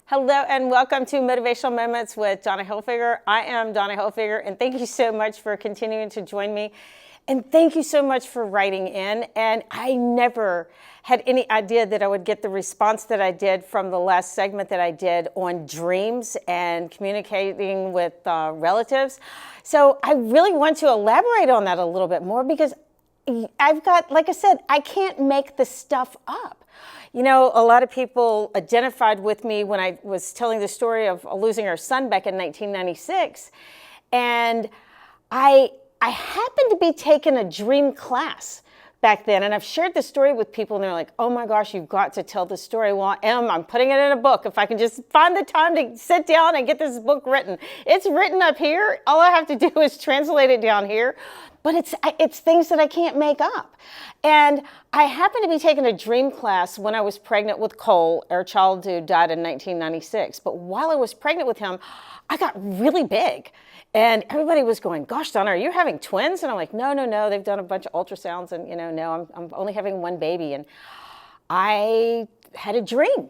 Hello and welcome to Motivational Moments with Donna Hilfiger. I am Donna Hilfiger, and thank you so much for continuing to join me. And thank you so much for writing in. And I never had any idea that I would get the response that I did from the last segment that I did on dreams and communicating with relatives. So I really want to elaborate on that a little bit more because I've got, like I said, I can't make this stuff up. You know, a lot of people identified with me when I was telling the story of losing our son back in 1996. And I happened to be taking a dream class back then. And I've shared this story with people and they're like, oh my gosh, you've got to tell this story. Well, I'm putting it in a book. If I can just find the time to sit down and get this book written. It's written up here. All I have to do is translate it down here. But it's things that I can't make up. And I happened to be taking a dream class when I was pregnant with Cole, our child who died in 1996. But while I was pregnant with him, I got really big. And everybody was going, gosh, Donna, are you having twins? And I'm like, no. They've done a bunch of ultrasounds and, no, I'm only having one baby. And I had a dream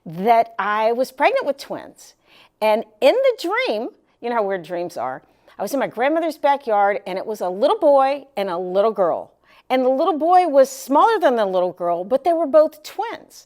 that I was pregnant with twins. And in the dream, you know how weird dreams are, I was in my grandmother's backyard and it was a little boy and a little girl. And the little boy was smaller than the little girl, but they were both twins.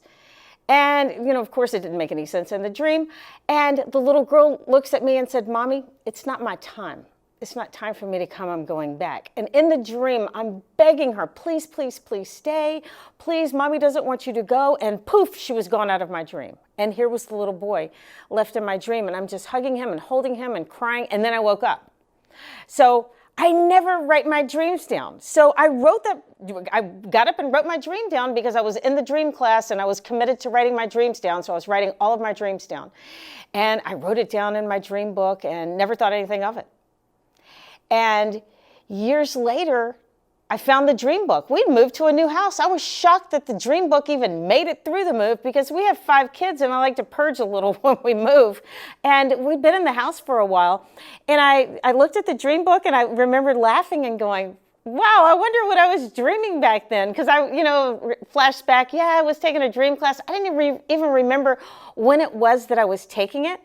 And, of course, it didn't make any sense in the dream. And the little girl looks at me and said, Mommy, it's not my time. It's not time for me to come. I'm going back. And in the dream, I'm begging her, please, please, please stay. Please, Mommy doesn't want you to go. And poof, she was gone out of my dream. And here was the little boy left in my dream. And I'm just hugging him and holding him and crying. And then I woke up. So I never write my dreams down. So I got up and wrote my dream down because I was in the dream class and I was committed to writing my dreams down. So I was writing all of my dreams down. And I wrote it down in my dream book and never thought anything of it. And years later, I found the dream book. We'd moved to a new house. I was shocked that the dream book even made it through the move because we have 5 kids and I like to purge a little when we move. And we'd been in the house for a while. And I looked at the dream book and I remembered laughing and going, wow, I wonder what I was dreaming back then. Because I, flashed back, I was taking a dream class. I didn't even remember when it was that I was taking it.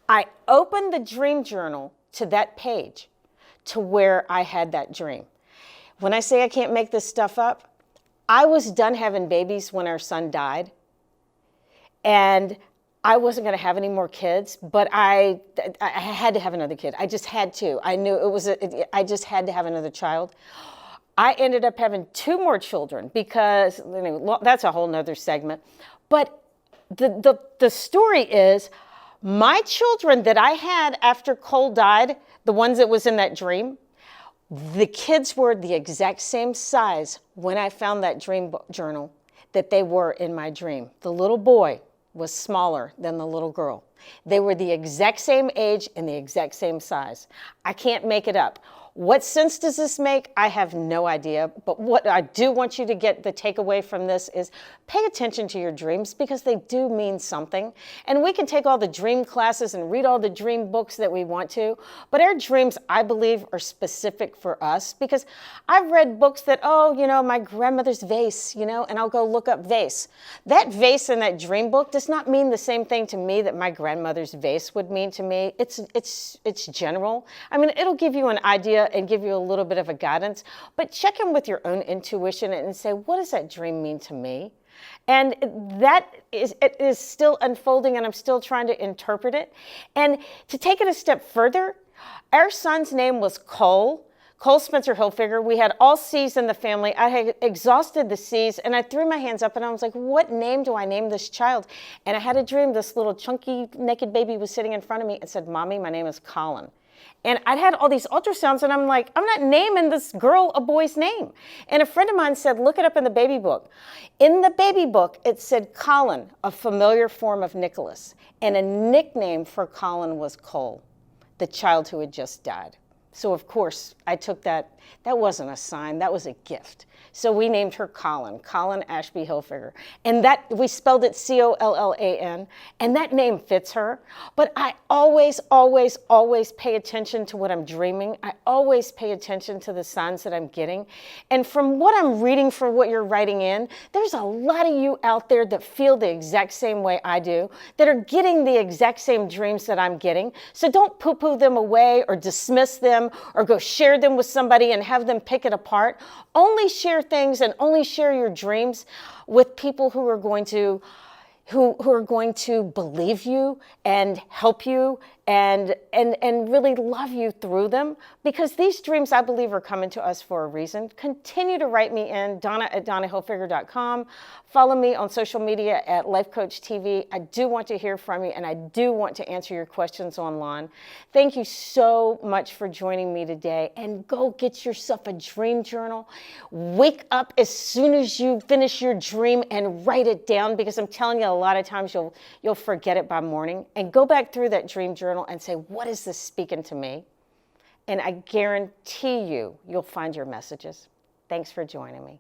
I opened the dream journal to that page to where I had that dream. When I say I can't make this stuff up, I was done having babies when our son died. And I wasn't going to have any more kids, but I had to have another kid. I just had to. I knew I just had to have another child. I ended up having 2 more children because that's a whole nother segment. But the story is my children that I had after Cole died, the ones that was in that dream, the kids were the exact same size when I found that dream journal that they were in my dream. The little boy was smaller than the little girl. They were the exact same age and the exact same size. I can't make it up. What sense does this make? I have no idea. But what I do want you to get the takeaway from this is pay attention to your dreams because they do mean something. And we can take all the dream classes and read all the dream books that we want to. But our dreams, I believe, are specific for us because I've read books that, my grandmother's vase, and I'll go look up vase. That vase in that dream book does not mean the same thing to me that my grandmother's vase would mean to me. It's general. I mean, it'll give you an idea and give you a little bit of a guidance, but check in with your own intuition and say, what does that dream mean to me? And it is still unfolding and I'm still trying to interpret it. And to take it a step further, our son's name was Cole Spencer Hilfiger. We had all C's in the family. I had exhausted the C's and I threw my hands up and I was like, what name do I name this child? And I had a dream this little chunky naked baby was sitting in front of me and said, Mommy, my name is Colin. And I'd had all these ultrasounds and I'm like, I'm not naming this girl a boy's name. And a friend of mine said, look it up in the baby book. In the baby book, it said Colin, a familiar form of Nicholas. And a nickname for Colin was Cole, the child who had just died. So of course, I took that. That wasn't a sign, that was a gift. So we named her Colin Ashby Hilfiger. And that, we spelled it Collan, and that name fits her. But I always, always, always pay attention to what I'm dreaming. I always pay attention to the signs that I'm getting. And from what I'm reading for what you're writing in, there's a lot of you out there that feel the exact same way I do, that are getting the exact same dreams that I'm getting. So don't poo-poo them away or dismiss them or go share them with somebody and have them pick it apart. Only share things and only share your dreams with people who are going to believe you and help you and really love you through them, because these dreams, I believe, are coming to us for a reason. Continue to write me in, Donna@DonnaHilfiger.com. Follow me on social media at Life Coach TV. I do want to hear from you, and I do want to answer your questions online. Thank you so much for joining me today, and go get yourself a dream journal. Wake up as soon as you finish your dream and write it down, because I'm telling you, a lot of times you'll forget it by morning. And go back through that dream journal and say, what is this speaking to me? And I guarantee you'll find your messages. Thanks for joining me.